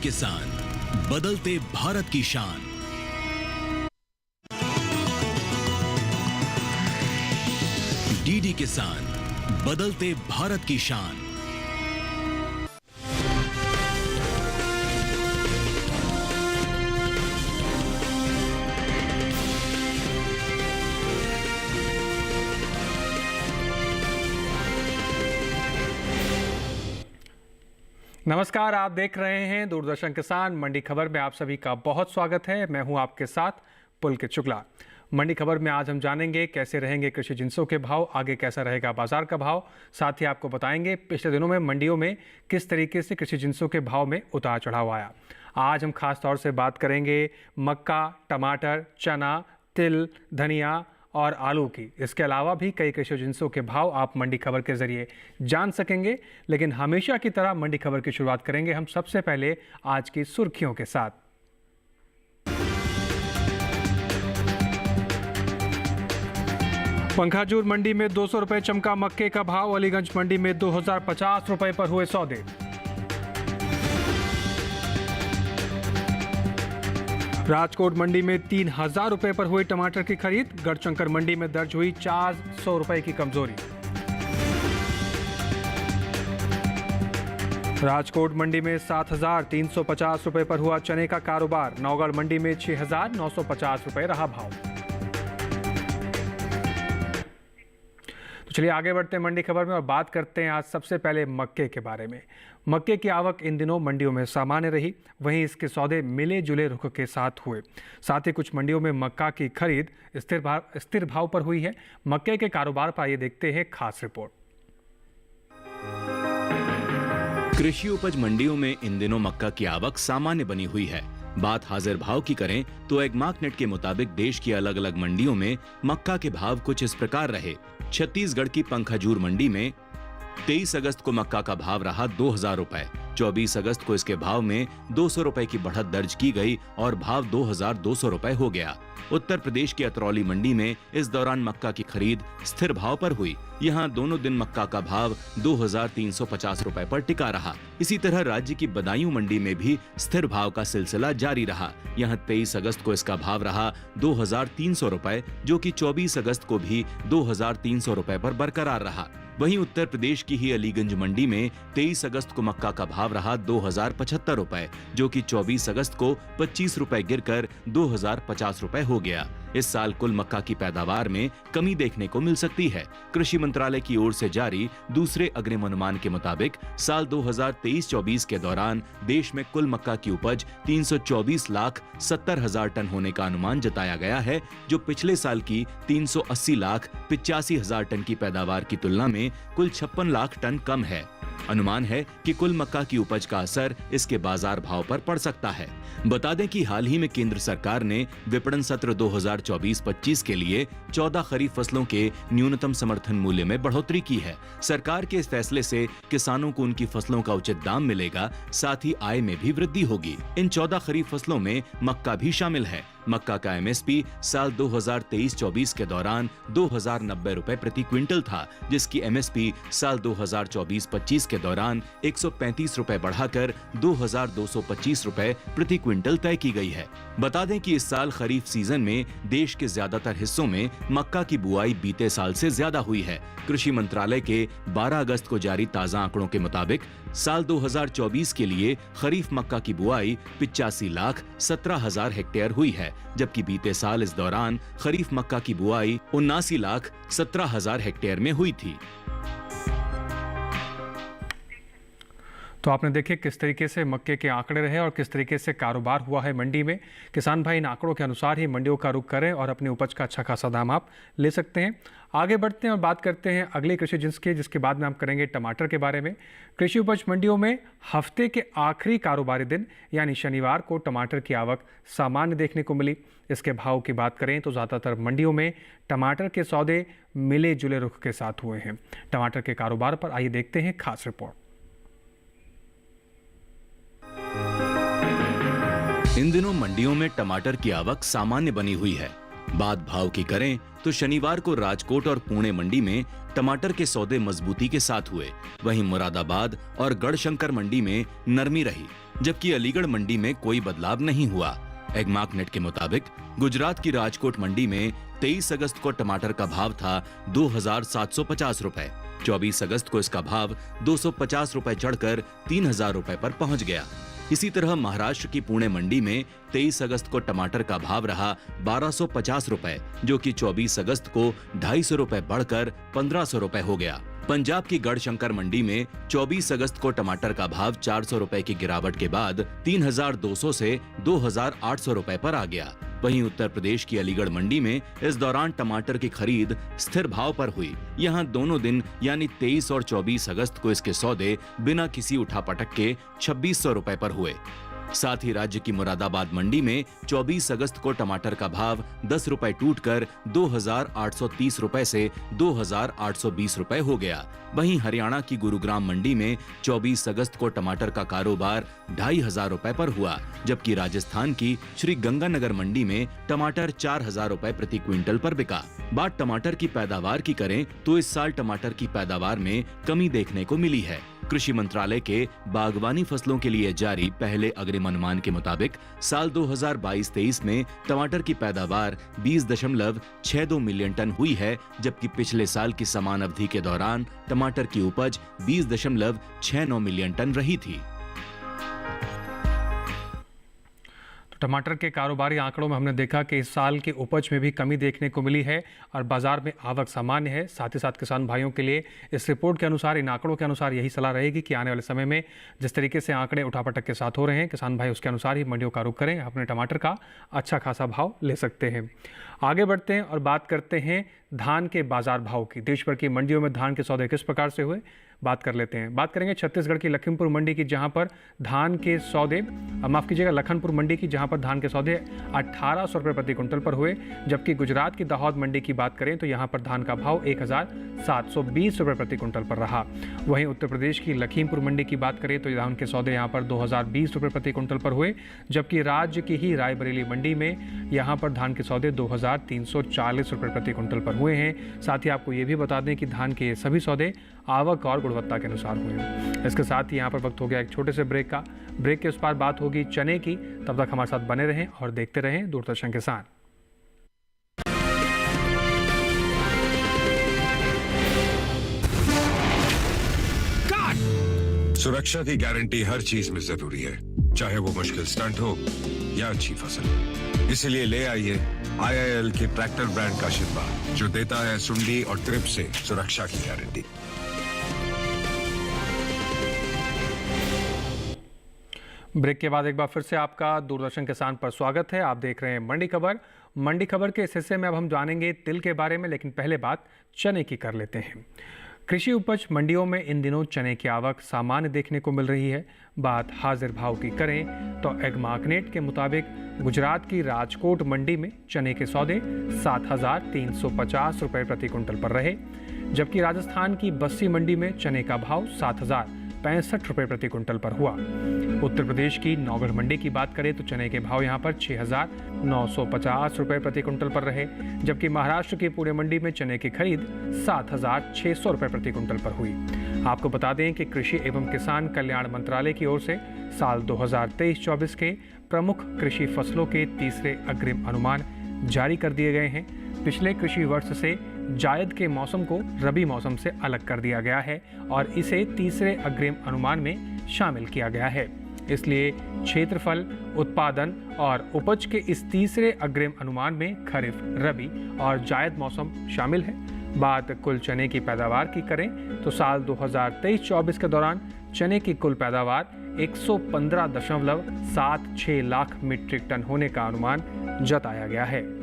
किसान, बदलते भारत की शान। डीडी किसान, बदलते भारत की शान। नमस्कार, आप देख रहे हैं दूरदर्शन किसान मंडी खबर में। आप सभी का बहुत स्वागत है। मैं हूं आपके साथ पुलकित शुक्ला। मंडी खबर में आज हम जानेंगे कैसे रहेंगे कृषि जिंसों के भाव, आगे कैसा रहेगा बाजार का भाव। साथ ही आपको बताएंगे पिछले दिनों में मंडियों में किस तरीके से कृषि जिंसों के भाव में उतार चढ़ाव आया। आज हम खास तौर से बात करेंगे मक्का, टमाटर, चना, तिल, धनिया और आलू की। इसके अलावा भी कई कृषि जिंसों के भाव आप मंडी खबर के जरिए जान सकेंगे। लेकिन हमेशा की तरह मंडी खबर की शुरुआत करेंगे हम सबसे पहले आज की सुर्खियों के साथ। पंखाजूर मंडी में 200 रुपए चमका मक्के का भाव। अलीगंज मंडी में 2050 रुपए पर हुए सौदे। राजकोट मंडी में 3000 रुपए पर हुई टमाटर की खरीद। गढ़शंकर मंडी में दर्ज हुई 400 रुपए की कमजोरी। राजकोट मंडी में 7350 रुपए पर हुआ चने का कारोबार। नौगढ़ मंडी में 6950 रुपए रहा भाव। तो चलिए आगे बढ़ते हैं मंडी खबर में और बात करते हैं आज सबसे पहले मक्के के बारे में। मक्के की आवक इन दिनों मंडियों में सामान्य रही, वहीं इसके सौदे मिले जुले रुख के साथ हुए। साथ ही कुछ मंडियों में मक्का की खरीद स्थिर भाव पर हुई है। मक्के के कारोबार पर आइए देखते हैं खास रिपोर्ट। कृषि उपज मंडियों में इन दिनों मक्का की आवक सामान्य बनी हुई है। बात हाजिर भाव की करें तो एग्मार्कनेट के मुताबिक देश की अलग अलग मंडियों में मक्का के भाव कुछ इस प्रकार रहे। छत्तीसगढ़ की पंखाजूर मंडी में 23 अगस्त को मक्का का भाव रहा 2000 रुपए। 24 अगस्त को इसके भाव में 200 रुपए की बढ़त दर्ज की गई और भाव 2200 रुपए हो गया। उत्तर प्रदेश की अतरौली मंडी में इस दौरान मक्का की खरीद स्थिर भाव पर हुई। यहाँ दोनों दिन मक्का का भाव 2350 रुपए पर टिका रहा। इसी तरह राज्य की बदायूं मंडी में भी स्थिर भाव का सिलसिला जारी रहा। यहाँ 23 अगस्त को इसका भाव रहा 2300 रुपए, जो कि 24 अगस्त को भी 2300 रुपए पर बरकरार रहा। वहीं उत्तर प्रदेश की ही अलीगंज मंडी में 23 अगस्त को मक्का का भाव रहा 2075 रुपए, जो कि 24 अगस्त को 25 रुपए गिरकर 2050 रुपए हो गया। इस साल कुल मक्का की पैदावार में कमी देखने को मिल सकती है। कृषि मंत्रालय की ओर से जारी दूसरे अग्रिम अनुमान के मुताबिक साल 2023-24 के दौरान देश में कुल मक्का की उपज 324,70,000 टन होने का अनुमान जताया गया है, जो पिछले साल की 380,85,000 टन की पैदावार की तुलना में कुल 56 लाख टन कम है। अनुमान है कि कुल मक्का की उपज का असर इसके बाजार भाव पर पड़ सकता है। बता दें कि हाल ही में केंद्र सरकार ने विपणन सत्र 2024-25 के लिए 14 खरीफ फसलों के न्यूनतम समर्थन मूल्य में बढ़ोतरी की है। सरकार के इस फैसले से किसानों को उनकी फसलों का उचित दाम मिलेगा, साथ ही आय में भी वृद्धि होगी। इन 14 खरीफ फसलों में मक्का भी शामिल है। मक्का का एमएसपी साल 2023-24 के दौरान 2090 रुपए प्रति क्विंटल था, जिसकी एमएसपी साल 2024-25 के दौरान 135 रुपए बढ़ाकर 2225 रुपए प्रति क्विंटल तय की गई है। बता दें कि इस साल खरीफ सीजन में देश के ज्यादातर हिस्सों में मक्का की बुआई बीते साल से ज्यादा हुई है। कृषि मंत्रालय के 12 अगस्त को जारी ताजा आंकड़ों के मुताबिक साल 2024 के लिए खरीफ मक्का की बुआई 85,17,000 हेक्टेयर हुई है, जबकि बीते साल इस दौरान खरीफ मक्का की बुआई 79,17,000 हेक्टेयर में हुई थी। तो आपने देखे किस तरीके से मक्के के आंकड़े रहे और किस तरीके से कारोबार हुआ है मंडी में। किसान भाई इन आंकड़ों के अनुसार ही मंडियों का रुख करें और अपनी उपज का अच्छा खासा दाम आप ले सकते हैं। आगे बढ़ते हैं और बात करते हैं अगले कृषि जिन्स के, जिसके बाद में हम करेंगे टमाटर के बारे में। कृषि उपज मंडियों में हफ्ते के आखिरी कारोबारी दिन यानी शनिवार को टमाटर की आवक सामान्य देखने को मिली। इसके भाव की बात करें तो ज़्यादातर मंडियों में टमाटर के सौदे मिले जुले रुख के साथ हुए हैं। टमाटर के कारोबार पर आइए देखते हैं खास रिपोर्ट। इन दिनों मंडियों में टमाटर की आवक सामान्य बनी हुई है। बात भाव की करें तो शनिवार को राजकोट और पुणे मंडी में टमाटर के सौदे मजबूती के साथ हुए। वहीं मुरादाबाद और गढ़शंकर मंडी में नरमी रही। जबकि अलीगढ़ मंडी में कोई बदलाव नहीं हुआ। एगमार्कनेट के मुताबिक गुजरात की राजकोट मंडी में 23 अगस्त को टमाटर का भाव था 2,750 रुपए। 24 अगस्त को इसका भाव 250 रुपए चढ़कर 3,000 रुपए पर पहुंच गया। इसी तरह महाराष्ट्र की पुणे मंडी में 23 अगस्त को टमाटर का भाव रहा 1,250 रुपए, जो कि 24 अगस्त को 250 रुपए बढ़कर 1,500 रुपए हो गया। पंजाब की गढ़शंकर मंडी में 24 अगस्त को टमाटर का भाव 400 रुपए की गिरावट के बाद 3,200 से 2,800 रुपए पर आ गया। वहीं उत्तर प्रदेश की अलीगढ़ मंडी में इस दौरान टमाटर की खरीद स्थिर भाव पर हुई। यहां दोनों दिन यानी 23 और 24 अगस्त को इसके सौदे बिना किसी उठापटक के 2,600 रुपए पर हुए। साथ ही राज्य की मुरादाबाद मंडी में 24 अगस्त को टमाटर का भाव 10 रुपए टूटकर 2,830 रुपए से 2,820 रुपए हो गया। वहीं हरियाणा की गुरुग्राम मंडी में 24 अगस्त को टमाटर का कारोबार 2,500 रुपए पर हुआ, जबकि राजस्थान की श्री गंगानगर मंडी में टमाटर 4,000 रुपए प्रति क्विंटल पर बिका। बात टमाटर की पैदावार की करें तो इस साल टमाटर की पैदावार में कमी देखने को मिली है। कृषि मंत्रालय के बागवानी फसलों के लिए जारी पहले अग्रिम अनुमान के मुताबिक साल 2022-23 में टमाटर की पैदावार 20.62 मिलियन टन हुई है, जबकि पिछले साल की समान अवधि के दौरान टमाटर की उपज 20.69 मिलियन टन रही थी। टमाटर के कारोबारी आंकड़ों में हमने देखा कि इस साल की उपज में भी कमी देखने को मिली है और बाजार में आवक सामान्य है। साथ ही साथ किसान भाइयों के लिए इस रिपोर्ट के अनुसार, इन आंकड़ों के अनुसार यही सलाह रहेगी कि आने वाले समय में जिस तरीके से आंकड़े उठापटक के साथ हो रहे हैं, किसान भाई उसके अनुसार ही मंडियों का रुख करें, अपने टमाटर का अच्छा खासा भाव ले सकते हैं। आगे बढ़ते हैं और बात करते हैं धान के बाजार भाव की। देश भर की मंडियों में धान के सौदे किस प्रकार से हुए, बात कर लेते हैं। बात करेंगे छत्तीसगढ़ की लखीमपुर मंडी की, जहां पर धान के सौदे, माफ कीजिएगा, लखनपुर मंडी की, जहां पर धान के सौदे 1,800 रुपये प्रति क्विंटल पर हुए। जबकि गुजरात की दाहोद मंडी की बात करें तो यहां पर धान का भाव 1,720 रुपये प्रति क्विंटल पर रहा। वहीं उत्तर प्रदेश की लखीमपुर मंडी की बात करें तो धान के सौदे यहां पर 2,020 रुपये प्रति क्विंटल पर हुए। जबकि राज्य की ही रायबरेली मंडी में यहां पर धान के सौदे 2,340 रुपये प्रति क्विंटल पर हुए हैं। साथ ही आपको ये भी बता दें कि धान के सभी सौदे आवक और गुणवत्ता के अनुसार हुए। इसके साथ ही यहाँ पर वक्त हो गया एक छोटे से ब्रेक का। ब्रेक के उस पार बात होगी चने की। तब तक हमारे साथ बने रहें और देखते रहें दूरदर्शन किसान। सुरक्षा की गारंटी हर चीज में जरूरी है, चाहे वो मुश्किल स्टंट हो या अच्छी फसल। इसलिए ले आइए IIL के ट्रैक्टर ब्रांड का शिनबार, जो देता है सुंडी और ट्रिप से सुरक्षा की गारंटी। ब्रेक के बाद एक बार फिर से आपका दूरदर्शन किसान पर स्वागत है। आप देख रहे हैं मंडी खबर। मंडी खबर के इस हिस्से में अब हम जानेंगे तिल के बारे में, लेकिन पहले बात चने की कर लेते हैं। कृषि उपज मंडियों में इन दिनों चने की आवक सामान्य देखने को मिल रही है। बात हाजिर भाव की करें तो एगमार्कनेट के मुताबिक गुजरात की राजकोट मंडी में चने के सौदे 7,350 रुपये प्रति क्विंटल पर रहे। जबकि राजस्थान की बस्सी मंडी में चने का भाव 7,065 रुपये प्रति क्विंटल पर हुआ। उत्तर प्रदेश की नौगढ़ मंडी की बात करें तो चने के भाव यहां पर 6,950 रुपये प्रति क्विंटल पर रहे। जबकि महाराष्ट्र की पुणे मंडी में चने की खरीद 7,600 रुपये प्रति क्विंटल पर हुई। आपको बता दें कि कृषि एवं किसान कल्याण मंत्रालय की ओर से साल 2023-24 के प्रमुख कृषि फसलों के तीसरे अग्रिम अनुमान जारी कर दिए गए हैं। पिछले कृषि वर्ष से जायद के मौसम को रबी मौसम से अलग कर दिया गया है और इसे तीसरे अग्रिम अनुमान में शामिल किया गया है। इसलिए क्षेत्रफल, उत्पादन और उपज के इस तीसरे अग्रिम अनुमान में खरीफ, रबी और जायद मौसम शामिल है। बात कुल चने की पैदावार की करें तो साल 2023-24 के दौरान चने की कुल पैदावार 115.76 लाख मीट्रिक टन होने का अनुमान जताया गया है।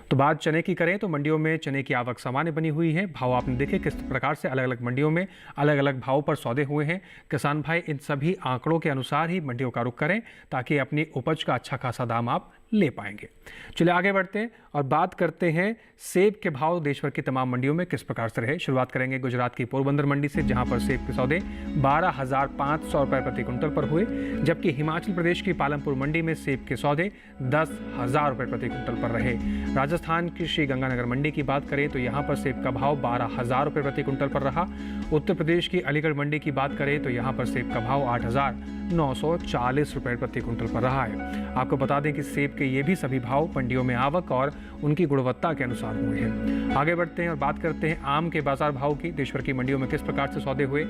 तो बात चने की करें तो मंडियों में चने की आवक सामान्य बनी हुई है। भाव आपने देखे किस प्रकार से अलग अलग मंडियों में अलग अलग भाव पर सौदे हुए हैं। किसान भाई इन सभी आंकड़ों के अनुसार ही मंडियों का रुख करें ताकि अपनी उपज का अच्छा खासा दाम आप ले पाएंगे। चलिए आगे बढ़ते हैं और बात करते हैं सेब के भाव देश भर की तमाम मंडियों में किस प्रकार से रहे। शुरुआत करेंगे गुजरात की पोरबंदर मंडी से, जहां पर सेब के सौदे 12,500 रुपये प्रति कुंटल पर हुए, जबकि हिमाचल प्रदेश की पालमपुर मंडी में सेब के सौदे 10,000 रुपये प्रति कुंटल पर रहे। राजस्थान की श्री गंगानगर मंडी की बात करें तो यहाँ पर सेब का भाव 12,000 रुपये प्रति कुंटल पर रहा। उत्तर प्रदेश की अलीगढ़ मंडी की बात करें तो यहाँ पर सेब का भाव 8,940 रुपये प्रति कुंटल पर रहा है। आपको बता दें कि सेब के ये भी सभी भाव मंडियों में आवक और उनकी गुणवत्ता के अनुसार हुए हैं। आगे बढ़ते हैं और बात करते हैं आम के बाजार भाव की। देश भर की मंडियों में किस प्रकार से सौदे हुए।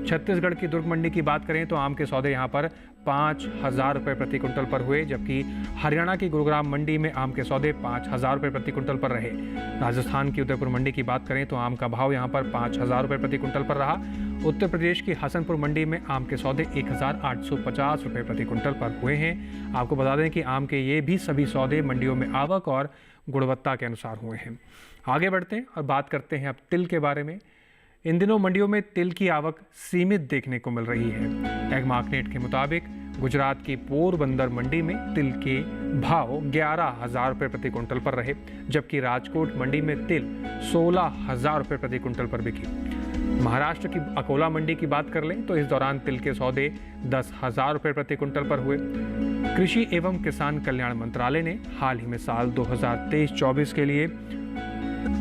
छत्तीसगढ़ की दुर्ग मंडी की बात करें तो आम के सौदे यहाँ पर 5,000 रुपये प्रति कुंटल पर हुए, जबकि हरियाणा की गुरुग्राम मंडी में आम के सौदे 5,000 रुपये प्रति कुंटल पर रहे। राजस्थान की उदयपुर मंडी की बात करें तो आम का भाव यहाँ पर 5,000 रुपये प्रति कुंटल पर रहा। उत्तर प्रदेश की हसनपुर मंडी में आम के सौदे 1,850 रुपये प्रति कुंटल पर हुए हैं। आपको बता दें कि आम के ये भी सभी सौदे मंडियों में आवक और गुणवत्ता के अनुसार हुए हैं। आगे बढ़ते हैं और बात करते हैं अब तिल के बारे में। इन दिनों मंडियों में तिल की आवक सीमित देखने को मिल रही है। एगमार्कनेट के मुताबिक गुजरात की पोरबंदर मंडी में तिल के भाव 11,000 रुपये प्रति कुंटल पर रहे, जबकि राजकोट मंडी में तिल 16,000 रुपये प्रति कुंटल पर बिकी। महाराष्ट्र की अकोला मंडी की बात कर लें तो इस दौरान तिल के सौदे 10,000 रुपये प्रति कुंटल पर हुए। कृषि एवं किसान कल्याण मंत्रालय ने हाल ही में साल 2023-24 के लिए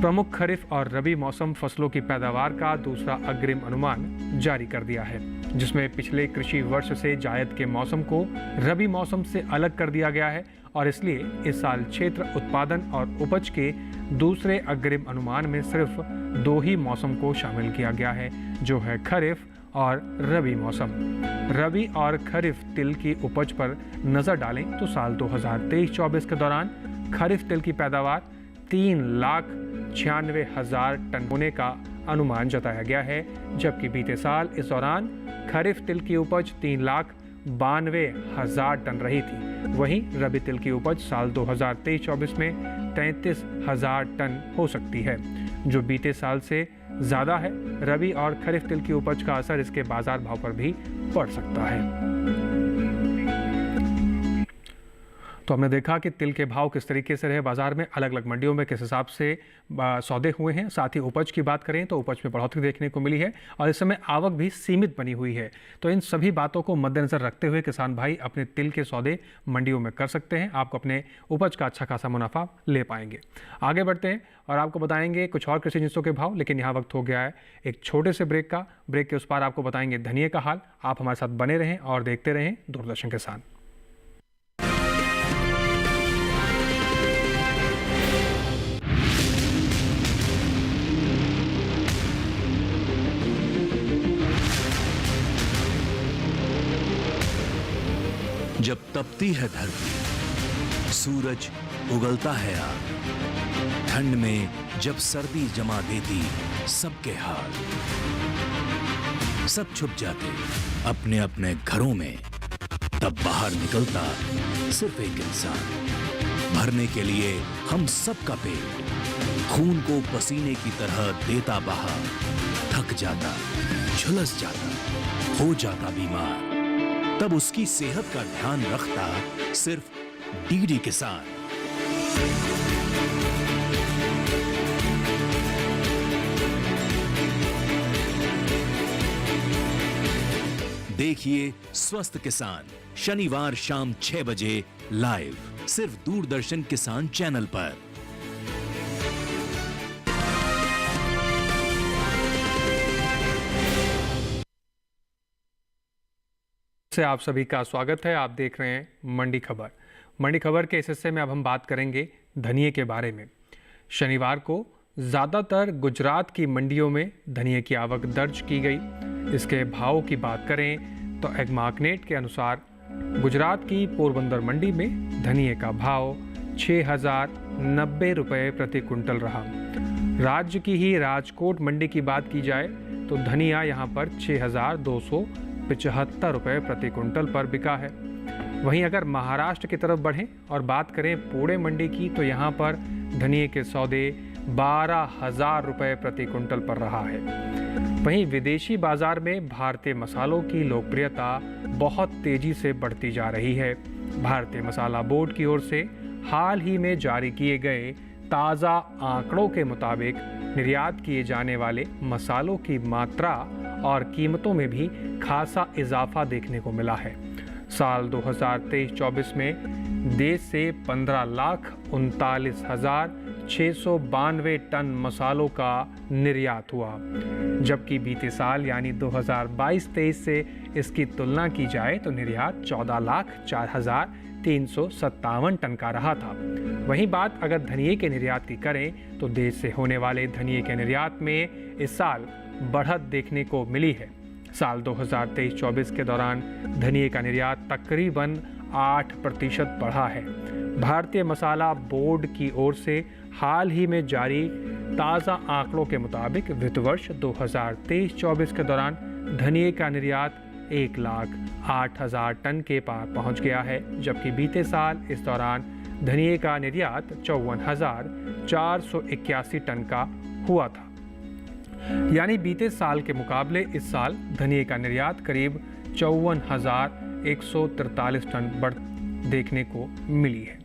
प्रमुख खरीफ और रबी मौसम फसलों की पैदावार का दूसरा अग्रिम अनुमान जारी कर दिया है, जिसमें पिछले कृषि वर्ष से जायद के मौसम को रबी मौसम से अलग कर दिया गया है और इसलिए इस साल क्षेत्र उत्पादन और उपज के दूसरे अग्रिम अनुमान में सिर्फ 2 ही मौसम को शामिल किया गया है, जो है खरीफ और रबी मौसम। रबी और खरीफ तिल की उपज पर नजर डालें तो साल 2023-24 के दौरान खरीफ तिल की पैदावार 3,96,000 टन होने का अनुमान जताया गया है, जबकि बीते साल इस दौरान खरीफ तिल की उपज 3,92,000 टन रही थी। वहीं रबी तिल की उपज साल 2023-24 में 33,000 टन हो सकती है, जो बीते साल से ज़्यादा है। रबी और खरीफ तिल की उपज का असर इसके बाजार भाव पर भी पड़ सकता है। तो हमने देखा कि तिल के भाव किस तरीके से रहे बाजार में, अलग अलग मंडियों में किस हिसाब से सौदे हुए हैं। साथ ही उपज की बात करें तो उपज में बढ़ोतरी देखने को मिली है और इस समय आवक भी सीमित बनी हुई है। तो इन सभी बातों को मद्देनजर रखते हुए किसान भाई अपने तिल के सौदे मंडियों में कर सकते हैं। आपको अपने उपज का अच्छा खासा मुनाफा ले पाएंगे। आगे बढ़ते हैं और आपको बताएंगे कुछ और कृषि जिनसों के भाव, लेकिन यहाँ वक्त हो गया है एक छोटे से ब्रेक का। ब्रेक के उस पार आपको बताएंगे धनिये का हाल। आप हमारे साथ बने रहें और देखते रहें दूरदर्शन किसान। जब तपती है धरती, सूरज उगलता है आग, ठंड में जब सर्दी जमा देती सबके हाल, सब छुप जाते अपने अपने घरों में, तब बाहर निकलता सिर्फ एक इंसान, भरने के लिए हम सबका पेट, खून को पसीने की तरह देता बहा, थक जाता, झुलस जाता, हो जाता बीमार, तब उसकी सेहत का ध्यान रखता सिर्फ डीडी किसान। देखिए स्वस्थ किसान शनिवार शाम 6 बजे लाइव सिर्फ दूरदर्शन किसान चैनल पर। से आप सभी का स्वागत है। आप देख रहे हैं मंडी खबर। मंडी खबर के इस हिस्से में अब हम बात करेंगे धनिये के बारे में। शनिवार को ज़्यादातर गुजरात की मंडियों में धनिये की आवक दर्ज की गई। इसके भाव की बात करें तो एगमार्कनेट के अनुसार गुजरात की पोरबंदर मंडी में धनिये का भाव 6,090 रुपये प्रति कुंटल रहा। राज्य की ही राजकोट मंडी की बात की जाए तो धनिया यहाँ पर 6,275 रुपये प्रति कुंटल पर बिका है। वहीं अगर महाराष्ट्र की तरफ बढ़ें और बात करें पुणे मंडी की तो यहाँ पर धनिये के सौदे 12,000 रुपये प्रति कुंटल पर रहा है। वहीं विदेशी बाजार में भारतीय मसालों की लोकप्रियता बहुत तेजी से बढ़ती जा रही है। भारतीय मसाला बोर्ड की ओर से हाल ही में जारी किए गए ताज़ा आंकड़ों के मुताबिक निर्यात किए जाने वाले मसालों की मात्रा और कीमतों में भी खासा इजाफा देखने को मिला है। साल 2023-24 में देश से 15,39,692 टन मसालों का निर्यात हुआ, जबकि बीते साल यानी 2022-23 से इसकी तुलना की जाए तो निर्यात 14,04,357 टन का रहा था। वहीं बात अगर धनिये के निर्यात की करें तो देश से होने वाले धनिये के निर्यात में इस साल बढ़त देखने को मिली है। साल 2023-24 के दौरान धनिये का निर्यात तकरीबन 8% बढ़ा है। भारतीय मसाला बोर्ड की ओर से हाल ही में जारी ताज़ा आंकड़ों के मुताबिक वित्त वर्ष 2023-24 के दौरान धनिये का निर्यात 1,08,000 टन के पार पहुंच गया है, जबकि बीते साल इस दौरान धनिये का निर्यात 54,481 टन का हुआ था। यानी बीते साल के मुकाबले इस साल धनिये का निर्यात करीब 54,143 टन बढ़ देखने को मिली है।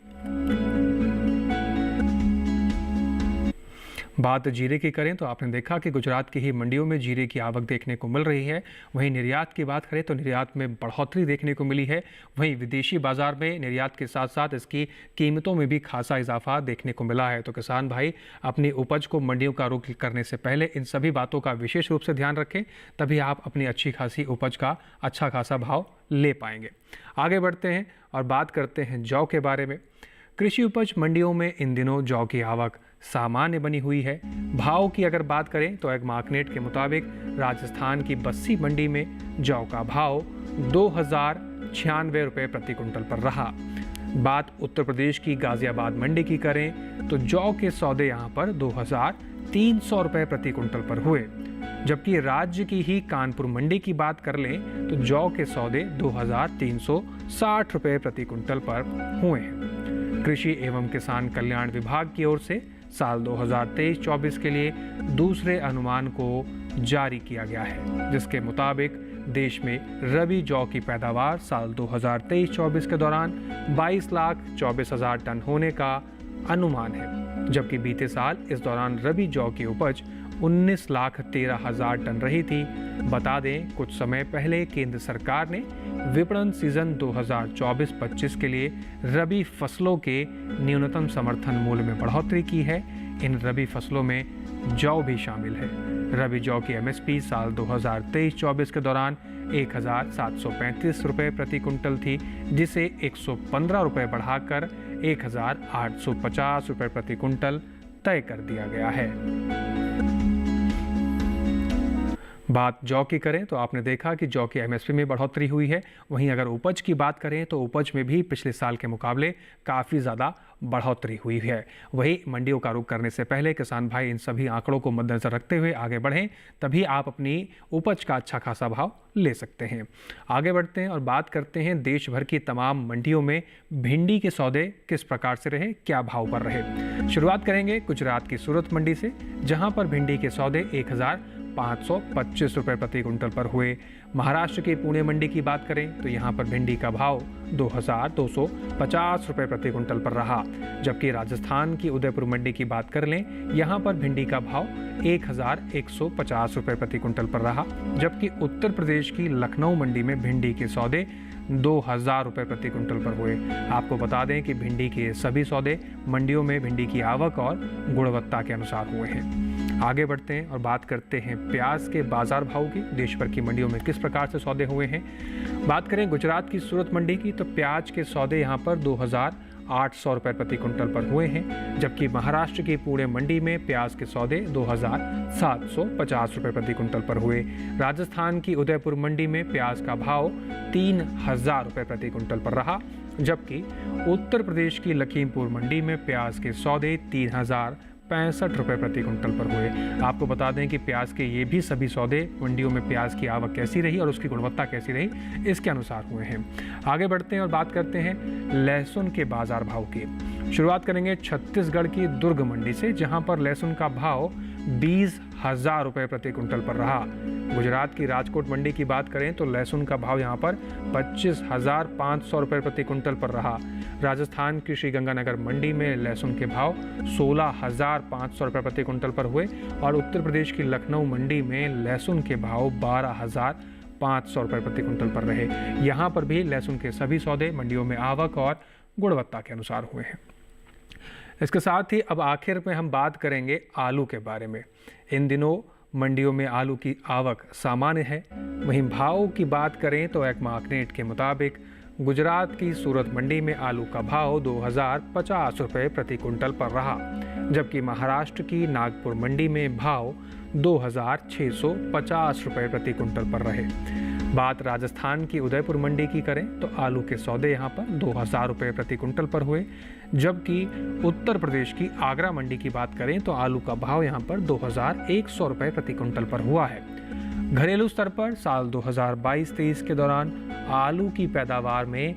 बात जीरे की करें तो आपने देखा कि गुजरात की ही मंडियों में जीरे की आवक देखने को मिल रही है। वहीं निर्यात की बात करें तो निर्यात में बढ़ोतरी देखने को मिली है। वहीं विदेशी बाजार में निर्यात के साथ साथ इसकी कीमतों में भी खासा इजाफा देखने को मिला है। तो किसान भाई अपनी उपज को मंडियों का रुख करने से पहले इन सभी बातों का विशेष रूप से ध्यान रखें, तभी आप अपनी अच्छी खासी उपज का अच्छा खासा भाव ले पाएंगे। आगे बढ़ते हैं और बात करते हैं जौ के बारे में। कृषि उपज मंडियों में इन दिनों जौ की आवक सामान्य बनी हुई है। भाव की अगर बात करें तो एक मार्कनेट के मुताबिक राजस्थान की बस्सी मंडी में जौ का भाव 2,096 रुपये प्रति कुंटल पर रहा। बात उत्तर प्रदेश की गाजियाबाद मंडी की करें तो जौ के सौदे यहां पर 2,300 रुपये प्रति कुंटल पर हुए, जबकि राज्य की ही कानपुर मंडी की बात कर लें तो जौ के सौदे 2,360 रुपये प्रति कुंटल पर हुए हैं। कृषि एवं किसान कल्याण विभाग की ओर से साल 2023-24 के लिए दूसरे अनुमान को जारी किया गया है, जिसके मुताबिक देश में रबी जौ की पैदावार साल 2023-24 के दौरान 22,24,000 टन होने का अनुमान है, जबकि बीते साल इस दौरान रबी जौ की उपज 19,13,000 टन रही थी। बता दें कुछ समय पहले केंद्र सरकार ने विपणन सीजन 2024-25 के लिए रबी फसलों के न्यूनतम समर्थन मूल्य में बढ़ोतरी की है। इन रबी फसलों में जौ भी शामिल है। रबी जौ की एमएसपी साल 2023-24 के दौरान 1,735 रुपये प्रति कुंटल थी, जिसे 115 रुपये बढ़ाकर 1,850 रुपये प्रति कुंटल तय कर दिया गया है। बात जौ की करें तो आपने देखा कि जौ की एमएसपी में बढ़ोतरी हुई है। वहीं अगर उपज की बात करें तो उपज में भी पिछले साल के मुकाबले काफ़ी ज़्यादा बढ़ोतरी हुई है। वहीं मंडियों का रुख करने से पहले किसान भाई इन सभी आंकड़ों को मद्देनजर रखते हुए आगे बढ़ें, तभी आप अपनी उपज का अच्छा खासा भाव ले सकते हैं। आगे बढ़ते हैं और बात करते हैं देश भर की तमाम मंडियों में भिंडी के सौदे किस प्रकार से रहे, क्या भाव पर रहे। शुरुआत करेंगे गुजरात की सूरत मंडी से, जहां पर भिंडी के सौदे 1,525 रुपये प्रति कुंटल पर हुए। महाराष्ट्र की पुणे मंडी की बात करें तो यहाँ पर भिंडी का भाव 2,250 रुपये प्रति कुंटल पर रहा, जबकि राजस्थान की उदयपुर मंडी की बात कर लें, यहाँ पर भिंडी का भाव 1,150 रुपये प्रति कुंटल पर रहा, जबकि उत्तर प्रदेश की लखनऊ मंडी में भिंडी के सौदे 2,000 रुपये प्रति कुंटल पर हुए। आपको बता दें कि भिंडी के सभी सौदे मंडियों में भिंडी की आवक और गुणवत्ता के अनुसार हुए हैं। आगे बढ़ते हैं और बात करते हैं प्याज के बाजार भाव की। देश भर की मंडियों में किस प्रकार से सौदे हुए हैं। बात करें गुजरात की सूरत मंडी की तो प्याज के सौदे यहाँ पर 2,800 रुपये प्रति कुंटल पर हुए हैं, जबकि महाराष्ट्र की पुणे मंडी में प्याज के सौदे 2,750 रुपये प्रति कुंटल पर हुए। राजस्थान की उदयपुर मंडी में प्याज का भाव 3,000 रुपये प्रति कुंटल पर रहा, जबकि उत्तर प्रदेश की लखीमपुर मंडी में प्याज के सौदे 3,065 रुपये प्रति कुंटल पर हुए। आपको बता दें कि प्याज के ये भी सभी सौदे मंडियों में प्याज की आवक कैसी रही और उसकी गुणवत्ता कैसी रही, इसके अनुसार हुए हैं। आगे बढ़ते हैं और बात करते हैं लहसुन के बाजार भाव की। शुरुआत करेंगे छत्तीसगढ़ की दुर्ग मंडी से, जहां पर लहसुन का भाव 20,000 रुपये प्रति कुंटल पर रहा। गुजरात की राजकोट मंडी की बात करें तो लहसुन का भाव यहां पर 25,500 रुपये प्रति कुंटल पर रहा। राजस्थान की श्रीगंगानगर मंडी में लहसुन के भाव 16,500 रुपये प्रति कुंटल पर हुए और उत्तर प्रदेश की लखनऊ मंडी में लहसुन के भाव 12,500 रुपये प्रति कुंटल पर रहे। यहाँ पर भी लहसुन के सभी सौदे मंडियों में आवक और गुणवत्ता के अनुसार हुए हैं। इसके साथ ही अब आखिर में हम बात करेंगे आलू के बारे में। इन दिनों मंडियों में आलू की आवक सामान्य है। वहीं भाव की बात करें तो एक मार्केट के मुताबिक गुजरात की सूरत मंडी में आलू का भाव 2,050 रुपये प्रति कुंटल पर रहा, जबकि महाराष्ट्र की नागपुर मंडी में भाव 2,650 रुपये प्रति कुंटल पर रहे। बात राजस्थान की उदयपुर मंडी की करें तो आलू के सौदे यहाँ पर 2,000 रुपये प्रति कुंटल पर हुए, जबकि उत्तर प्रदेश की आगरा मंडी की बात करें तो आलू का भाव यहाँ पर 2,100 रुपये प्रति कुंटल पर हुआ है। घरेलू स्तर पर साल 2022-23 के दौरान आलू की पैदावार में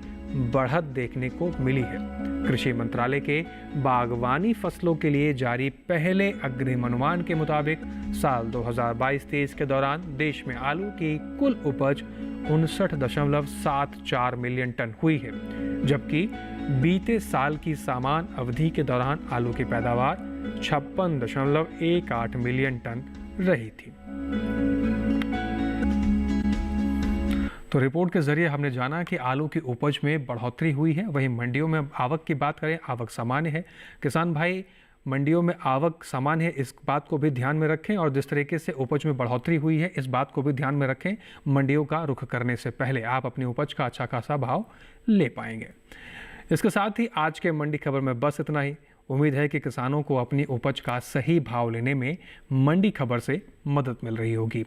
बढ़त देखने को मिली है। कृषि मंत्रालय के बागवानी फसलों के लिए जारी पहले अग्रिम अनुमान के मुताबिक साल 2022-23 के दौरान देश में आलू की कुल उपज 59.74 मिलियन टन हुई है, जबकि बीते साल की समान अवधि के दौरान आलू की पैदावार 56.18 मिलियन टन रही थी। तो रिपोर्ट के जरिए हमने जाना कि आलू की उपज में बढ़ोतरी हुई है। वहीं मंडियों में आवक की बात करें, आवक सामान्य है। किसान भाई मंडियों में आवक सामान्य है, इस बात को भी ध्यान में रखें और जिस तरीके से उपज में बढ़ोतरी हुई है इस बात को भी ध्यान में रखें। मंडियों का रुख करने से पहले आप अपनी उपज का अच्छा खासा भाव ले पाएंगे। इसके साथ ही आज के मंडी खबर में बस इतना ही। उम्मीद है कि किसानों को अपनी उपज का सही भाव लेने में मंडी खबर से मदद मिल रही होगी।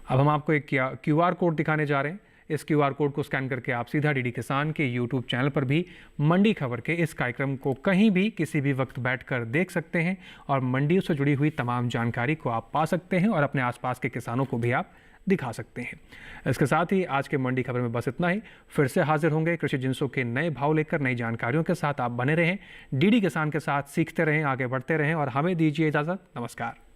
अब हम आपको एक QR कोड दिखाने जा रहे हैं। इस QR कोड को स्कैन करके आप सीधा DD किसान के YouTube चैनल पर भी मंडी खबर के इस कार्यक्रम को कहीं भी किसी भी वक्त बैठकर देख सकते हैं और मंडियों से जुड़ी हुई तमाम जानकारी को आप पा सकते हैं और अपने आसपास के किसानों को भी आप दिखा सकते हैं। इसके साथ ही आज के मंडी खबर में बस इतना ही। फिर से हाजिर होंगे कृषि जिंसों के नए भाव लेकर, नई जानकारियों के साथ। आप बने रहें DD किसान के साथ, सीखते रहें, आगे बढ़ते रहें और हमें दीजिए इजाज़त। नमस्कार।